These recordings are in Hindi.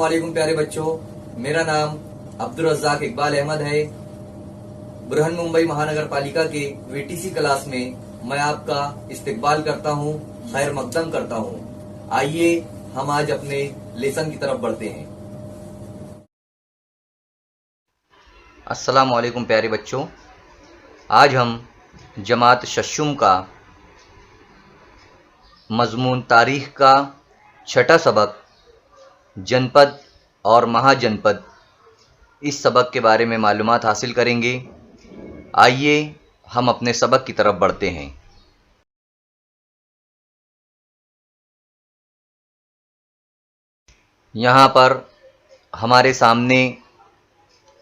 वालेकुम प्यारे बच्चों, मेरा नाम अब्दुल रज़्ज़ाक इकबाल अहमद है। बृहन मुंबई महानगर पालिका के वीटीसी क्लास में मैं आपका इस्तकबाल करता हूं, खैर मकदम करता हूं। आइए हम आज अपने लेसन की तरफ बढ़ते हैं। अस्सलाम वालेकुम प्यारे बच्चों, आज हम जमात शशुम का मजमून तारीख का छठा सबक जनपद और महाजनपद, इस सबक के बारे में मालूमात हासिल करेंगे। आइए हम अपने सबक की तरफ बढ़ते हैं। यहाँ पर हमारे सामने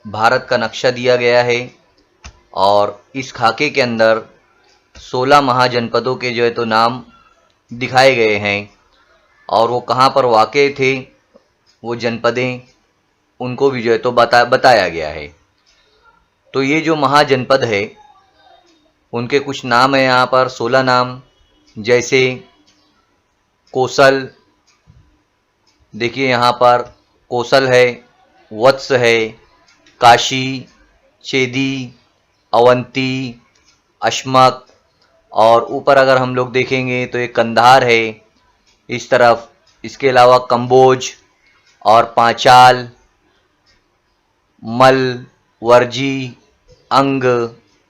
भारत का नक्शा दिया गया है और इस खाके के अंदर 16 महाजनपदों के जो है तो नाम दिखाए गए हैं और वो कहाँ पर वाक़े थे, वो जनपदें, उनको भी जो है तो बताया गया है। तो ये जो महाजनपद है उनके कुछ नाम हैं यहाँ पर, 16 नाम, जैसे कोसल, देखिए यहाँ पर कोसल है, वत्स है, काशी, चेदी, अवंती, अशमक, और ऊपर अगर हम लोग देखेंगे तो एक कंधार है इस तरफ। इसके अलावा कंबोज और पांचाल, मल, वर्जी, अंग,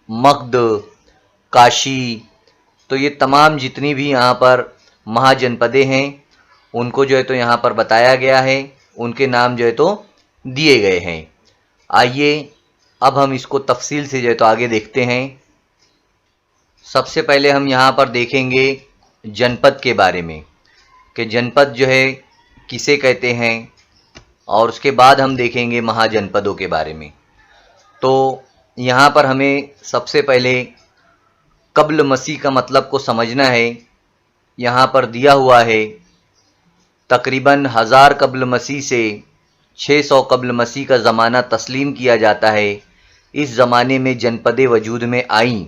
मगध, काशी, तो ये तमाम जितनी भी यहाँ पर महाजनपदें हैं उनको जो है तो यहाँ पर बताया गया है, उनके नाम जो है तो दिए गए हैं। आइए अब हम इसको तफसील से जो है तो आगे देखते हैं। सबसे पहले हम यहाँ पर देखेंगे जनपद के बारे में कि जनपद जो है किसे कहते हैं, और उसके बाद हम देखेंगे महाजनपदों के बारे में। तो यहाँ पर हमें सबसे पहले कब्ल मसीह का मतलब को समझना है। यहाँ पर दिया हुआ है तकरीबन 1000 कब्ल मसीह से 600 कब्ल मसीह का ज़माना तस्लीम किया जाता है। इस ज़माने में जनपदें वजूद में आईं।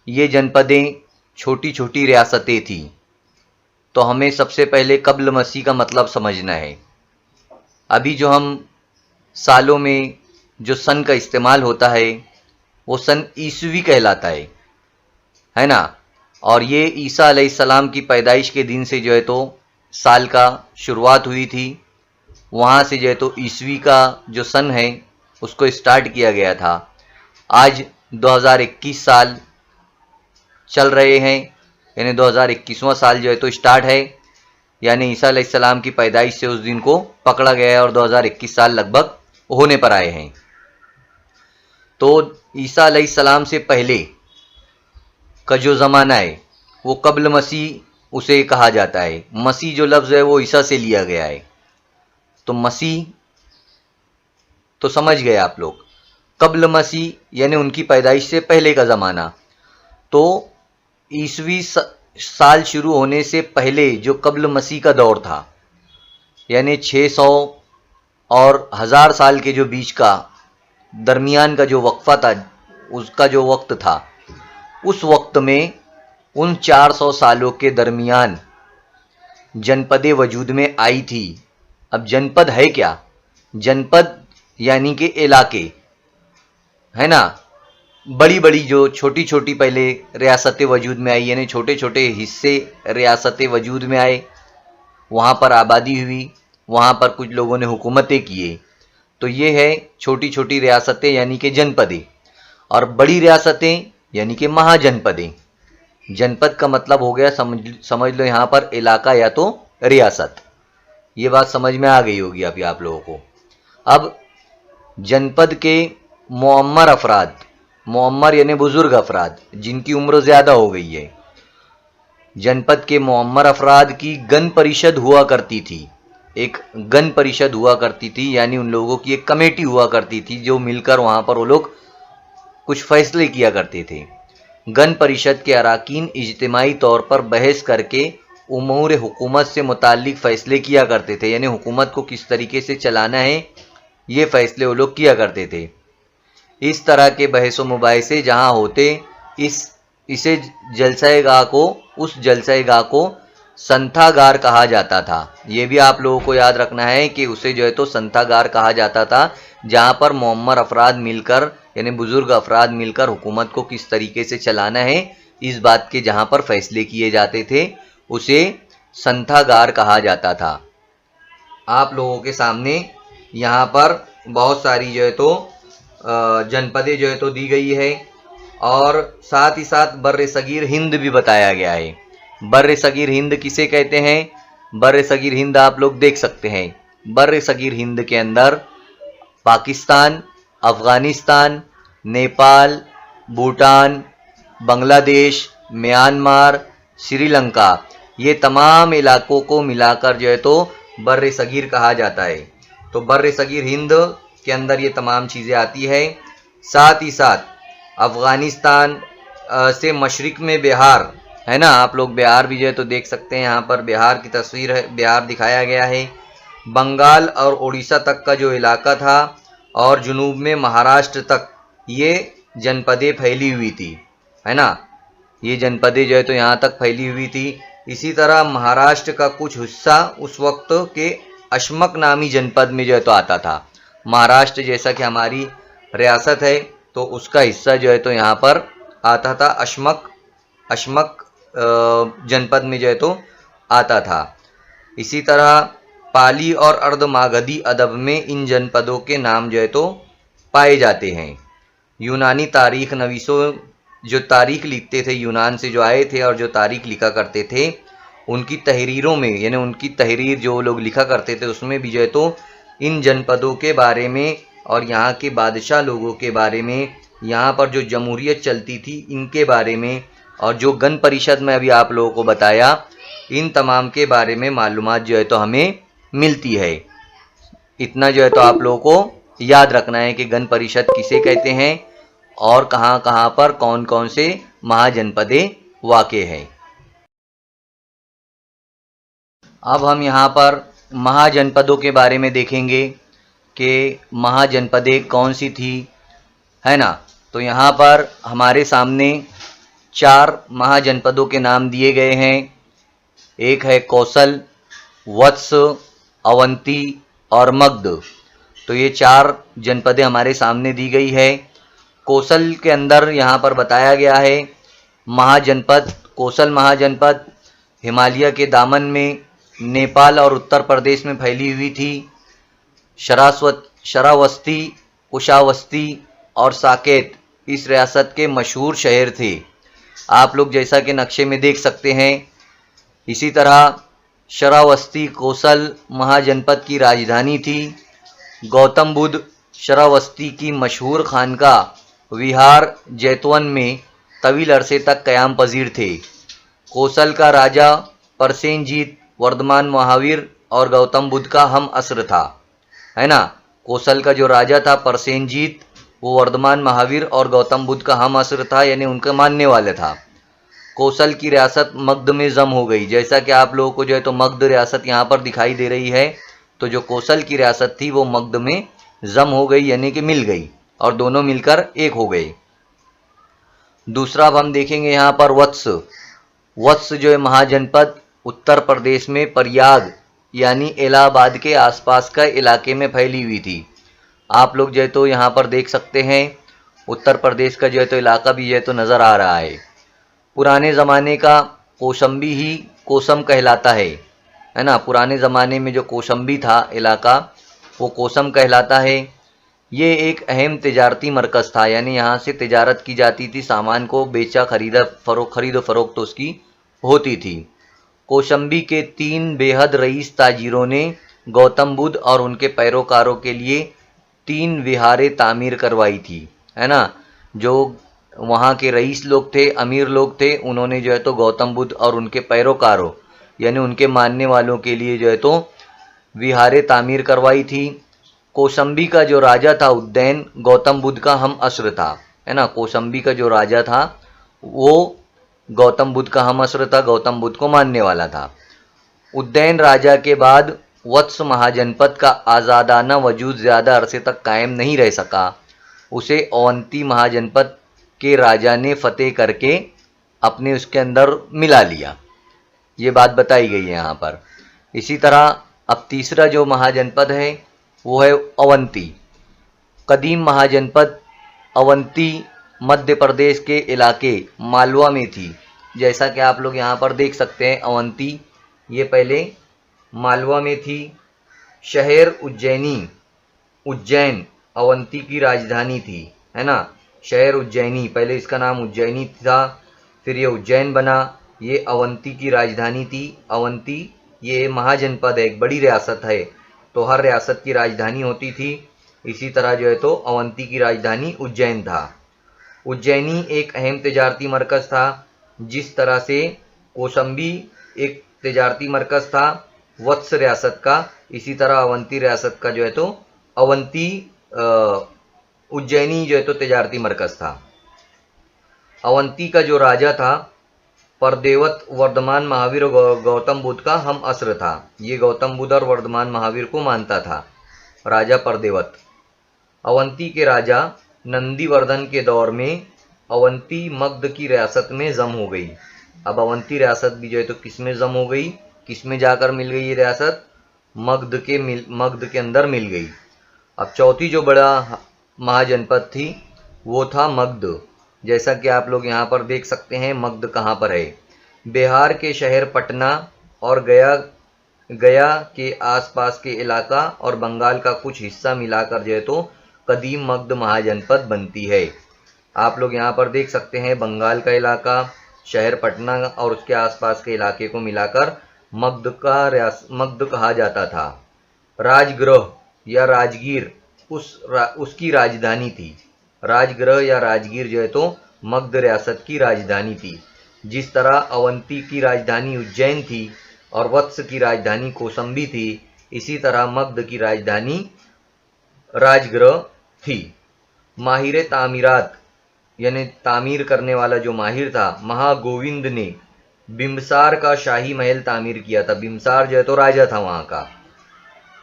ये जनपदें छोटी छोटी रियासतें थीं। तो हमें सबसे पहले कब्ल मसीह का मतलब समझना है। अभी जो हम सालों में जो सन का इस्तेमाल होता है वो सन ईसवी कहलाता है ना। और ये ईसा अलैहिस्सलाम की पैदाइश के दिन से जो है तो साल का शुरुआत हुई थी। वहाँ से जो है तो ईसवी का जो सन है उसको स्टार्ट किया गया था। आज 2021 साल चल रहे हैं, यानी 2021वां साल जो है तो स्टार्ट है, यानी ईसा अलैहिस्सलाम की पैदाइश से उस दिन को पकड़ा गया है और 2021 साल लगभग होने पर आए हैं। तो ईसा अलैहिस्सलाम से पहले का जो ज़माना है वो कब्ल मसीह उसे कहा जाता है। मसीह जो लफ्ज़ है वो ईसा से लिया गया है। तो मसीह तो समझ गए आप लोग, कब्ल मसीह यानी उनकी पैदाइश से पहले का ज़माना। तो ईसवी साल शुरू होने से पहले जो कब्ल मसीह का दौर था, यानी 600 और 1000 साल के जो बीच का दरमियान का जो वक्फा था, उसका जो वक्त था, उस वक्त में उन 400 सालों के दरमियान जनपदें वजूद में आई थी। अब जनपद है क्या? जनपद यानी कि इलाके, है ना। बड़ी बड़ी जो छोटी छोटी पहले रियासतें वजूद में आई, यानी छोटे छोटे हिस्से रियासतें वजूद में आए, वहाँ पर आबादी हुई, वहाँ पर कुछ लोगों ने हुकूमतें किए। तो ये है छोटी छोटी रियासतें यानी कि जनपदें, और बड़ी रियासतें यानी कि महाजनपदें। जनपद का मतलब हो गया, समझ लो यहाँ पर इलाका या तो रियासत। ये बात समझ में आ गई होगी अभी आप लोगों को। अब जनपद के मुअम्मर अफराद, मुअम्मर यानी बुजुर्ग अफराद जिनकी उम्र ज़्यादा हो गई है, जनपद के मुअम्मर अफराद की गण परिषद हुआ करती थी। एक गण परिषद हुआ करती थी, यानी उन लोगों की एक कमेटी हुआ करती थी जो मिलकर वहाँ पर वो लोग कुछ फैसले किया करते थे। गण परिषद के अराकीन इज्तिमाई तौर पर बहस करके उमूर हुकूमत से मुताल्लिक फ़ैसले किया करते थे, यानी हुकूमत को किस तरीके से चलाना है ये फ़ैसले वो लोग किया करते थे। इस तरह के बहस व मुबाहिसे जहाँ होते, इसे जलसाएगाह को, उस जलसाएगाह को संथागार कहा जाता था। ये भी आप लोगों को याद रखना है कि उसे जो है तो संथागार कहा जाता था, जहाँ पर मोअम्मर अफराद मिलकर यानी बुजुर्ग अफराद मिलकर हुकूमत को किस तरीके से चलाना है इस बात के जहाँ पर फैसले किए जाते थे, उसे संथागार कहा जाता था। आप लोगों के सामने यहाँ पर बहुत सारी जो है तो जनपदें जो है तो दी गई है और साथ ही साथ बर्र सगीर हिंद भी बताया गया है। बर्र सगीर हिंद किसे कहते हैं? बर्र सगीर हिंद आप लोग देख सकते हैं। बर्र सगीर हिंद के अंदर पाकिस्तान, अफगानिस्तान, नेपाल, भूटान, बांग्लादेश, म्यांमार, श्रीलंका, ये तमाम इलाकों को मिलाकर जो है तो बर्र सगीर कहा जाता है। तो बर्र सगीर हिंद के अंदर ये तमाम चीज़ें आती है। साथ ही साथ अफगानिस्तान से मशरिक में बिहार है ना, आप लोग बिहार भी जो है तो देख सकते हैं, यहाँ पर बिहार की तस्वीर है, बिहार दिखाया गया है। बंगाल और उड़ीसा तक का जो इलाका था और जुनूब में महाराष्ट्र तक ये जनपदें फैली हुई थी, है ना, ये जनपदें जो है तो यहाँ तक फैली हुई थी। इसी तरह महाराष्ट्र का कुछ हिस्सा उस वक्त के अशमक नामी जनपद में जो है तो आता था। महाराष्ट्र जैसा कि हमारी रियासत है तो उसका हिस्सा जो है तो यहाँ पर आता था, अशमक जनपद में जो है तो आता था। इसी तरह पाली और अर्धमागधी अदब में इन जनपदों के नाम जो है तो पाए जाते हैं। यूनानी तारीख नवीसों जो तारीख लिखते थे, यूनान से जो आए थे और जो तारीख लिखा करते थे, उनकी तहरीरों में यानी उनकी तहरीर जो लोग लिखा करते थे उसमें भी जो है तो इन जनपदों के बारे में और यहाँ के बादशाह लोगों के बारे में, यहाँ पर जो जमहूरियत चलती थी इनके बारे में, और जो गण परिषद में अभी आप लोगों को बताया, इन तमाम के बारे में मालूमात जो है तो हमें मिलती है। इतना जो है तो आप लोगों को याद रखना है कि गण परिषद किसे कहते हैं और कहाँ कहाँ पर कौन कौन से महाजनपदें वाक़ हैं। अब हम यहाँ पर महाजनपदों के बारे में देखेंगे कि महाजनपदें कौन सी थी, है ना। तो यहाँ पर हमारे सामने 4 महाजनपदों के नाम दिए गए हैं। एक है कौशल, वत्स, अवंती और मगध। तो ये 4 जनपदें हमारे सामने दी गई है। कौशल के अंदर यहाँ पर बताया गया है महाजनपद, कौशल महाजनपद हिमालय के दामन में नेपाल और उत्तर प्रदेश में फैली हुई थी। शरावस्ती, कुशावस्ती और साकेत इस रियासत के मशहूर शहर थे, आप लोग जैसा कि नक्शे में देख सकते हैं। इसी तरह शरावस्ती कौशल महाजनपद की राजधानी थी। गौतम बुद्ध शरावस्ती की मशहूर खानका विहार जैतवन में तवील अरसे तक क़याम पजीर थे। कौशल का राजा परसेनजीत वर्धमान महावीर और गौतम बुद्ध का हम असर था, है ना। कौशल का जो राजा था परसेनजीत, वो वर्धमान महावीर और गौतम बुद्ध का हम असर था, यानी उनका मानने वाला था। कौशल की रियासत मगध में जम हो गई, जैसा कि आप लोगों को जो है तो मगध रियासत यहाँ पर दिखाई दे रही है। तो जो कौशल की रियासत थी वो मगध में जम हो गई, यानी कि मिल गई और दोनों मिलकर एक हो गए। दूसरा अब हम देखेंगे यहाँ पर वत्स। वत्स जो है महाजनपद उत्तर प्रदेश में प्रयाग यानी इलाहाबाद के आसपास का इलाके में फैली हुई थी। आप लोग जो है तो यहाँ पर देख सकते हैं उत्तर प्रदेश का जो है तो इलाका भी जो है तो नज़र आ रहा है। पुराने ज़माने का कौशंबी ही कोसम कहलाता है ना। पुराने ज़माने में जो कौशंबी था इलाका वो कोसम कहलाता है। ये एक अहम तिजारती मरकज़ था, यानी यहाँ से तिजारत की जाती थी, सामान को बेचा खरीद फरोख्त तो उसकी होती थी। कौशंबी के 3 बेहद रईस ताजिरों ने गौतम बुद्ध और उनके पैरोकारों के लिए 3 विहारें तामीर करवाई थी, है ना। जो वहाँ के रईस लोग थे, अमीर लोग थे, उन्होंने जो है तो गौतम बुद्ध और उनके पैरोकारों यानी उनके मानने वालों के लिए जो है तो विहारें तामीर करवाई थी। कौशंबी का जो राजा था उद्दैन गौतम बुद्ध का हम असर था, है ना। कौशंबी का जो राजा था वो गौतम बुद्ध का हम असर था, गौतम बुद्ध को मानने वाला था। उद्दैन राजा के बाद वत्स महाजनपद का आज़ादाना वजूद ज़्यादा अरसे तक कायम नहीं रह सका। उसे अवंती महाजनपद के राजा ने फतेह करके अपने उसके अंदर मिला लिया। ये बात बताई गई है यहाँ पर। इसी तरह अब तीसरा जो महाजनपद है वो है अवंती। कदीम महाजनपद अवंती मध्य प्रदेश के इलाके मालवा में थी। जैसा कि आप लोग यहाँ पर देख सकते हैं, अवंती ये पहले मालवा में थी। शहर उज्जैनी, उज्जैन अवंती की राजधानी थी, है ना। शहर उज्जैनी, पहले इसका नाम उज्जैनी था, फिर ये उज्जैन बना। ये अवंती की राजधानी थी। अवंती ये महाजनपद है, एक बड़ी रियासत है, तो हर रियासत की राजधानी होती थी। इसी तरह जो है तो अवंती की राजधानी उज्जैन था। उज्जैनी एक अहम तिजारती मरकज़ था, जिस तरह से कौशाम्बी एक तिजारती मरकज़ था वत्स रियासत का, इसी तरह अवंती रियासत का जो है तो अवंती उज्जैनी जो है तो तिजारती मरकज़ था। अवंती का जो राजा था परदेवत वर्धमान महावीर और गौतम बुद्ध का हम असर था। ये गौतम बुद्ध और वर्धमान महावीर को मानता था, राजा परदेवत। अवंती के राजा नंदीवर्धन के दौर में अवंती मगध की रियासत में जम हो गई। अब अवंती रियासत भी जो है तो किस में जम हो गई, किस में जाकर मिल गई ये रियासत, मगध के अंदर मिल गई। अब चौथी जो बड़ा महाजनपद थी वो था मगध। जैसा कि आप लोग यहाँ पर देख सकते हैं, मगध कहाँ पर है, बिहार के शहर पटना और गया के आसपास के इलाका और बंगाल का कुछ हिस्सा मिलाकर जो है तो कदीम मगध महाजनपद बनती है। आप लोग यहाँ पर देख सकते हैं, बंगाल का इलाका, शहर पटना और उसके आसपास के इलाके को मिलाकर मगध कहा जाता था। राजगृह या राजगीर उसकी राजधानी थी। राजगृह या राजगीर जो है तो मगध रियासत की राजधानी थी। जिस तरह अवंती की राजधानी उज्जैन थी और वत्स की राजधानी कौशाम्बी थी, इसी तरह मगध की राजधानी राजगृह थी। माहिर तामीरात यानी तामीर करने वाला जो माहिर था, महागोविंद ने बिम्बसार का शाही महल तामीर किया था। बिम्बसार जो है तो राजा था वहाँ का,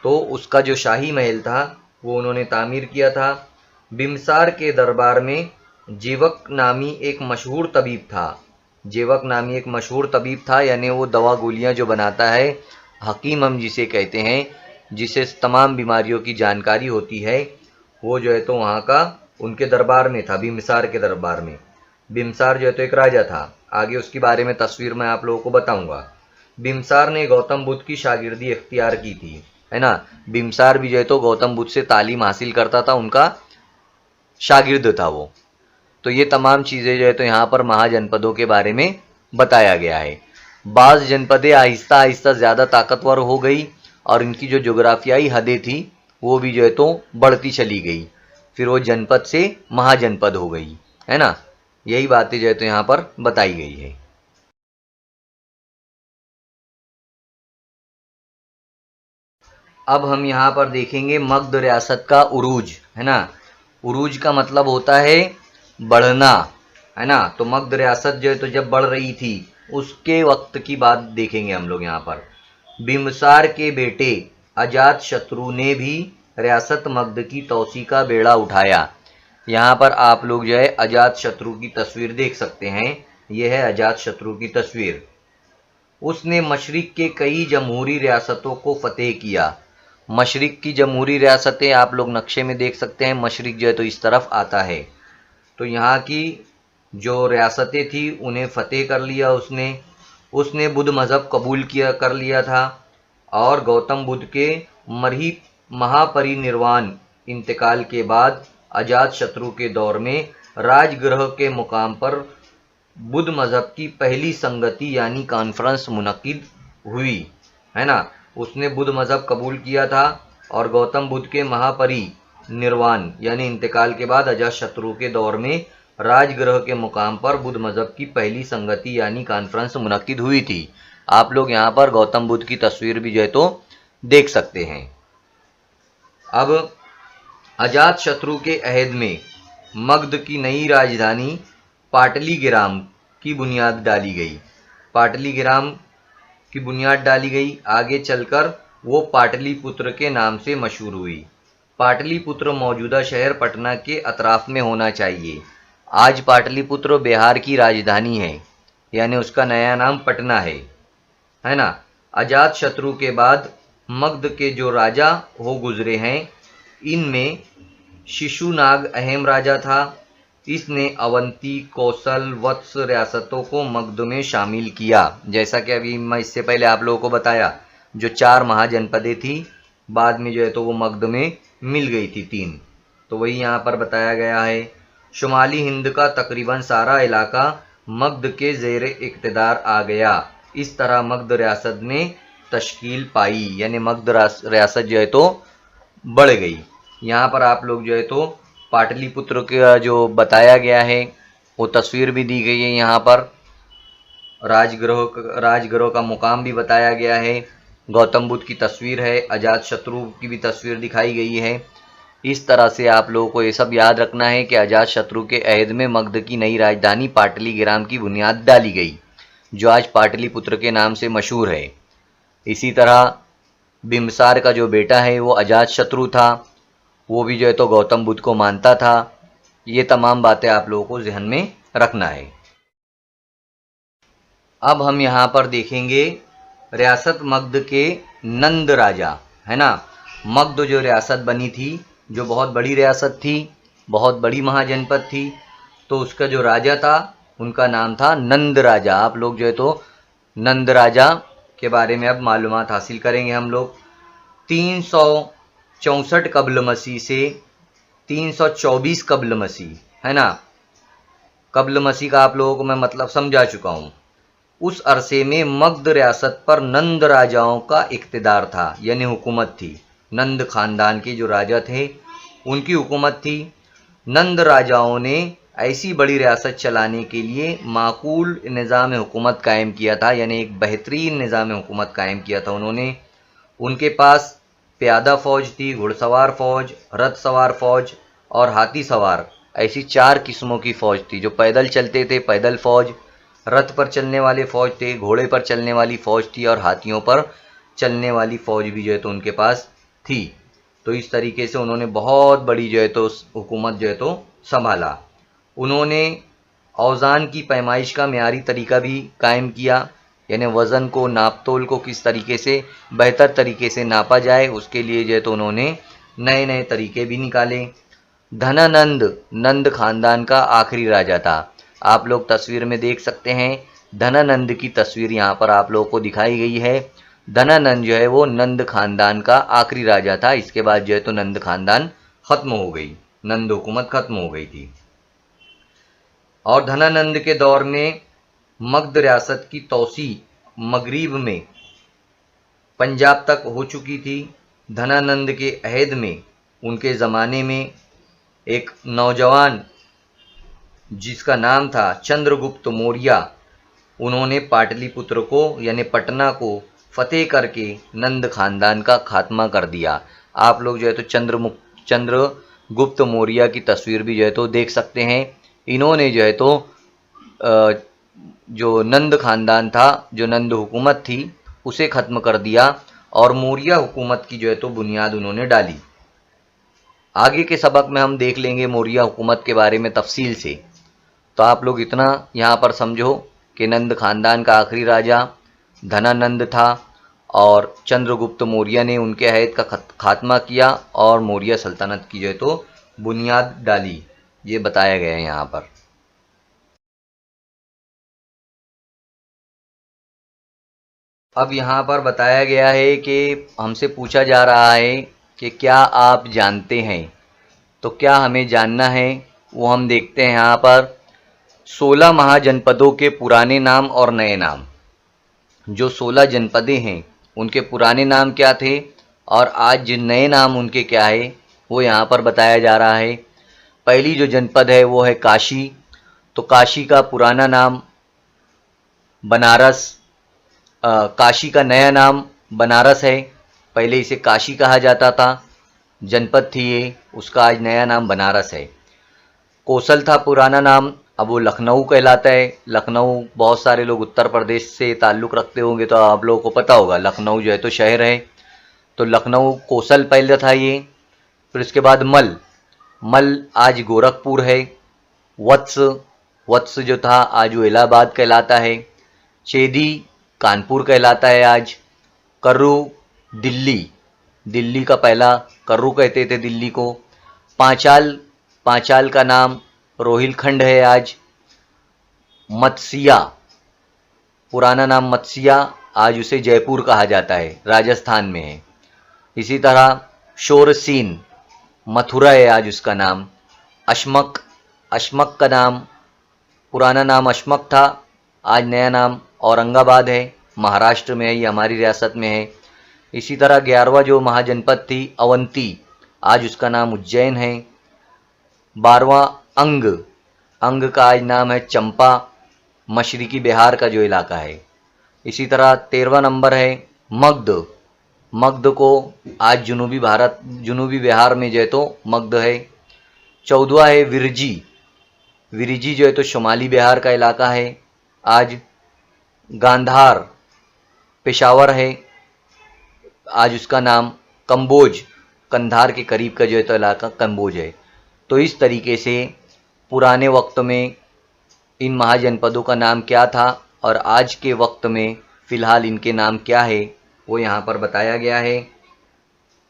तो उसका जो शाही महल था वो उन्होंने तामीर किया था। बिम्बसार के दरबार में जेवक नामी एक मशहूर तबीब था। जेवक नामी एक मशहूर तबीब था, यानी वो दवा गोलियां जो बनाता है, हकीम हम जिसे कहते हैं, जिसे तमाम बीमारियों की जानकारी होती है, वो जो है तो वहाँ का उनके दरबार में था, बिम्बसार के दरबार में। बिम्बसार जो है तो एक राजा था। आगे उसके बारे में तस्वीर मैं आप लोगों को बताऊंगा। बिम्बसार ने गौतम बुद्ध की शागिर्दी इख्तियार की थी, है ना। बिम्बसार भी जो है तो गौतम बुद्ध से तालीम हासिल करता था, उनका शागिर्द था वो। तो ये तमाम चीज़ें जो है तो यहाँ पर महाजनपदों के बारे में बताया गया है। बाज़ जनपदें आहिस्ता आहिस्ता ज़्यादा ताकतवर हो गई और इनकी जो जोग्राफियाई हदें थी वो भी जो है तो बढ़ती चली गई, फिर वो जनपद से महाजनपद हो गई, है ना। यही बातें जो है तो यहाँ पर बताई गई है। अब हम यहाँ पर देखेंगे मगध रियासत का उरूज, है ना। उरूज का मतलब होता है बढ़ना, है ना। तो मगध रियासत जो है तो जब बढ़ रही थी उसके वक्त की बात देखेंगे हम लोग यहाँ पर। बिम्बसार के बेटे अजात शत्रु ने भी रियासत मगध की तौसी का बेड़ा उठाया। यहाँ पर आप लोग जो है अजात शत्रु की तस्वीर देख सकते हैं, यह है अजात शत्रु की तस्वीर। उसने मशरिक के कई जमहूरी रियासतों को फतेह किया। मशरिक की जमहूरी रियासतें आप लोग नक्शे में देख सकते हैं, मशरिक जो है तो इस तरफ आता है। तो यहाँ की जो रियासतें थी उन्हें फतेह कर लिया उसने बुद्ध मज़हब कबूल कर लिया था। और गौतम बुद्ध के महापरिनिर्वाण इंतकाल के बाद अजात शत्रु के दौर में राजगृह के मुकाम पर बुद्ध मज़हब की पहली संगति यानी कॉन्फ्रेंस मुनक्किद हुई, है ना। उसने बुद्ध मज़हब कबूल किया था और गौतम बुद्ध के महापरिनिर्वाण यानी इंतकाल के बाद अजातशत्रु के दौर में राजगृह के मुकाम पर बुद्ध मज़हब की पहली संगति यानी कॉन्फ्रेंस मुनक्किद हुई थी। आप लोग यहाँ पर गौतम बुद्ध की तस्वीर भी जो है तो देख सकते हैं। अब अजातशत्रु के अहद में मगध की नई राजधानी पाटलीगिराम की बुनियाद डाली गई। पाटलीगिराम की बुनियाद डाली गई। आगे चलकर वो पाटलिपुत्र के नाम से मशहूर हुई। पाटलिपुत्र मौजूदा शहर पटना के अतराफ में होना चाहिए। आज पाटलिपुत्र बिहार की राजधानी है, यानी उसका नया नाम पटना है ना। अजात शत्रु के बाद मगध के जो राजा हो गुजरे हैं, इनमें शिशुनाग अहम राजा था। इसने अवंती, कौशल, वत्स रियासतों को मगध में शामिल किया। जैसा कि अभी मैं इससे पहले आप लोगों को बताया, जो 4 महाजनपदें थी, बाद में जो है तो वो मगध में मिल गई थी 3, तो वही यहाँ पर बताया गया है। शुमाली हिंद का तकरीबन सारा इलाका मगध के ज़ेर इक़्तिदार आ गया। इस तरह मगध रियासत ने तश्कील पाई, यानी मगध रियासत जो है तो बढ़ गई। यहाँ पर आप लोग जो है तो पाटलिपुत्र का जो बताया गया है वो तस्वीर भी दी गई है। यहाँ पर राजगृह का मुकाम भी बताया गया है। गौतम बुद्ध की तस्वीर है, अजातशत्रु की भी तस्वीर दिखाई गई है। इस तरह से आप लोगों को ये सब याद रखना है कि अजातशत्रु के अहद में मगध की नई राजधानी पाटलिगिराम की बुनियाद डाली गई, जो आज पाटलिपुत्र के नाम से मशहूर है। इसी तरह बिंबिसार का जो बेटा है वो अजातशत्रु था, वो भी जो है तो गौतम बुद्ध को मानता था। ये तमाम बातें आप लोगों को ज़हन में रखना है। अब हम यहाँ पर देखेंगे रियासत मगध के नंद राजा, है ना। मगध जो रियासत बनी थी, जो बहुत बड़ी रियासत थी, बहुत बड़ी महाजनपद थी, तो उसका जो राजा था उनका नाम था नंद राजा। आप लोग जो है तो नंद राजा के बारे में अब मालूमात हासिल करेंगे हम लोग। 364 कब्ल मसीह से 324 कब्ल मसीह, है ना। कब्ल मसीह का आप लोगों को मैं मतलब समझा चुका हूँ। उस अरसे में मगध रियासत पर नंद राजाओं का इक़्तिदार था, यानी हुकूमत थी। नंद खानदान के जो राजा थे उनकी हुकूमत थी। नंद राजाओं ने ऐसी बड़ी रियासत चलाने के लिए माकूल निज़ाम हुकूमत कायम किया था, यानी एक बेहतरीन निज़ाम हुकूमत कायम किया था उन्होंने। उनके पास प्यादा फ़ौज थी, घुड़सवार फ़ौज, रथ सवार फ़ौज और हाथी सवार, ऐसी 4 किस्मों की फ़ौज थी। जो पैदल चलते थे, पैदल फ़ौज, रथ पर चलने वाले फ़ौज थे, घोड़े पर चलने वाली फ़ौज थी, और हाथियों पर चलने वाली फ़ौज भी जो है तो उनके पास थी। तो इस तरीके से उन्होंने बहुत बड़ी जो है तो हुकूमत जो है तो संभाला। उन्होंने औज़ान की पैमाइश का मेयारी तरीका भी कायम किया, यानी वज़न को, नापतोल को किस तरीके से बेहतर तरीके से नापा जाए, उसके लिए जो है तो उन्होंने नए नए तरीके भी निकाले। धनानंद नंद खानदान का आखिरी राजा था। आप लोग तस्वीर में देख सकते हैं, धनानंद की तस्वीर यहाँ पर आप लोगों को दिखाई गई है। धनानंद जो है वो नंद खानदान का आखिरी राजा था। इसके बाद जो है तो नंद खानदान ख़त्म हो गई, नंद हुकूमत ख़त्म हो गई थी। और धनानंद के दौर में मगध रियासत की तौसी मगरिब में पंजाब तक हो चुकी थी। धनानंद के अहद में, उनके ज़माने में एक नौजवान जिसका नाम था चंद्रगुप्त मौर्य, उन्होंने पाटलिपुत्र को यानी पटना को फतेह करके नंद खानदान का खात्मा कर दिया। आप लोग जो है तो चंद्रगुप्त मौर्य की तस्वीर भी जो है तो देख सकते हैं। इन्होंने जो है तो जो नंद खानदान था, जो नंद हुकूमत थी, उसे ख़त्म कर दिया और मौर्य हुकूमत की जो है तो बुनियाद उन्होंने डाली। आगे के सबक में हम देख लेंगे मौर्य हुकूमत के बारे में तफसील से। तो आप लोग इतना यहाँ पर समझो कि नंद खानदान का आखिरी राजा धनानंद था और चंद्रगुप्त मौर्य ने उनके अहद का खात्मा किया और मौर्य सल्तनत की जो है तो बुनियाद डाली। ये बताया गया है यहाँ पर। अब यहाँ पर बताया गया है कि हमसे पूछा जा रहा है कि क्या आप जानते हैं, तो क्या हमें जानना है वो हम देखते हैं यहाँ पर। 16 महाजनपदों के पुराने नाम और नए नाम। जो 16 जनपदें हैं उनके पुराने नाम क्या थे और आज जिन नए नाम उनके क्या है, वो यहाँ पर बताया जा रहा है। पहली जो जनपद है वो है काशी। तो काशी का पुराना नाम बनारस, काशी का नया नाम बनारस है। पहले इसे काशी कहा जाता था, जनपद थी ये, उसका आज नया नाम बनारस है। कौशल था पुराना नाम, अब वो लखनऊ कहलाता है। लखनऊ, बहुत सारे लोग उत्तर प्रदेश से ताल्लुक़ रखते होंगे तो आप लोगों को पता होगा, लखनऊ जो है तो शहर है। तो लखनऊ कौशल पहले था ये। फिर उसके बाद मल आज गोरखपुर है। वत्स जो था आज वो इलाहाबाद कहलाता है। चेदी कानपुर कहलाता है आज। कर्रू दिल्ली, दिल्ली का पहला कर्रू कहते थे दिल्ली को। पांचाल, पांचाल का नाम रोहिलखंड है आज। मत्सिया, पुराना नाम मत्सिया, आज उसे जयपुर कहा जाता है, राजस्थान में है। इसी तरह शोरसीन, मथुरा है आज उसका नाम। अशमक, अशमक का नाम, पुराना नाम अशमक था, आज नया नाम औरंगाबाद है, महाराष्ट्र में है, ये हमारी रियासत में है। इसी तरह 11वां जो महाजनपद थी अवंती, आज उसका नाम उज्जैन है। 12वां अंग, अंग का आज नाम है चंपा, मशरकी बिहार का जो इलाका है। इसी तरह 13वां नंबर है मगध, मगध को आज जुनूबी भारत, जुनूबी बिहार में जो है तो मगध है। 14वां है विरजी, विरजी जो है तो शुमाली बिहार का इलाका है आज। गांधार पेशावर है, आज उसका नाम कंबोज, कंधार के करीब का जो है तो इलाका कंबोज है। तो इस तरीके से पुराने वक्त में इन महाजनपदों का नाम क्या था और आज के वक्त में फ़िलहाल इनके नाम क्या है वो यहाँ पर बताया गया है।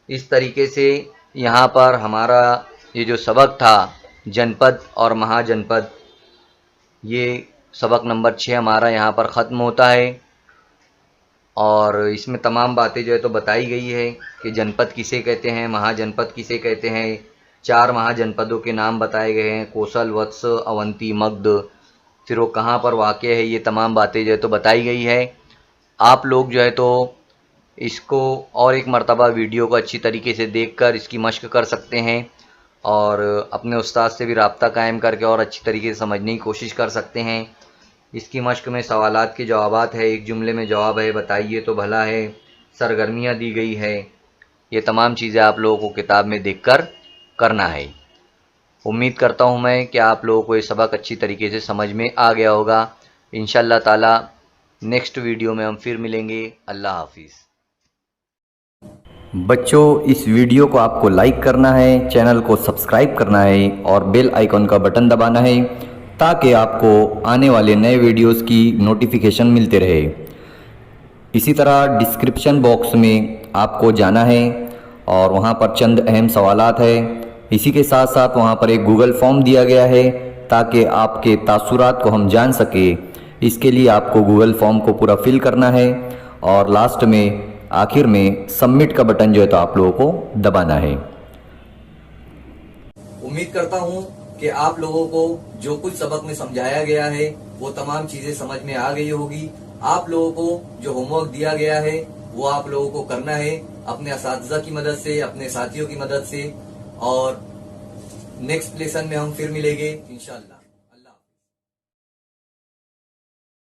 इस तरीके से यहाँ पर हमारा ये जो सबक था जनपद और महाजनपद, ये सबक नंबर 6 हमारा यहाँ पर ख़त्म होता है। और इसमें तमाम बातें जो है तो बताई गई है कि जनपद किसे कहते हैं, महाजनपद किसे कहते हैं। 4 महाजनपदों के नाम बताए गए हैं, कोसल, वत्स, अवंती, मगध, फिर वो कहाँ पर वाक़ है, ये तमाम बातें जो है तो बताई गई है। आप लोग जो है तो इसको और एक मर्तबा वीडियो को अच्छी तरीके से देखकर इसकी मश्क कर सकते हैं और अपने उस्ताद से भी रब्ता कायम करके और अच्छी तरीके से समझने की कोशिश कर सकते हैं। इसकी मश्क में सवालात के जवाबात है, एक जुमले में जवाब है, बताइए तो भला है, सरगर्मियाँ दी गई है। ये तमाम चीज़ें आप लोगों को किताब में देखकर करना है। उम्मीद करता हूँ मैं कि आप लोगों को ये सबक अच्छी तरीके से समझ में आ गया होगा। इंशाअल्लाह ताला नेक्स्ट वीडियो में हम फिर मिलेंगे। अल्लाह हाफिज़। बच्चों, इस वीडियो को आपको लाइक करना है, चैनल को सब्सक्राइब करना है और बेल आइकॉन का बटन दबाना है ताकि आपको आने वाले नए वीडियोस की नोटिफिकेशन मिलते रहे। इसी तरह डिस्क्रिप्शन बॉक्स में आपको जाना है और वहां पर चंद अहम सवालात है। इसी के साथ साथ वहां पर एक गूगल फॉर्म दिया गया है ताकि आपके तासुरात को हम जान सके। इसके लिए आपको गूगल फॉर्म को पूरा फिल करना है और लास्ट में आखिर में सबमिट का बटन जो है तो आप लोगों को दबाना है। उम्मीद करता हूँ कि आप लोगों को जो कुछ सबक में समझाया गया है वो तमाम चीजें समझ में आ गई होगी। आप लोगों को जो होमवर्क दिया गया है वो आप लोगों को करना है अपने असातिज़ा की मदद से, अपने साथियों की मदद से। और नेक्स्ट लेसन में हम फिर मिलेंगे इंशाअल्लाह।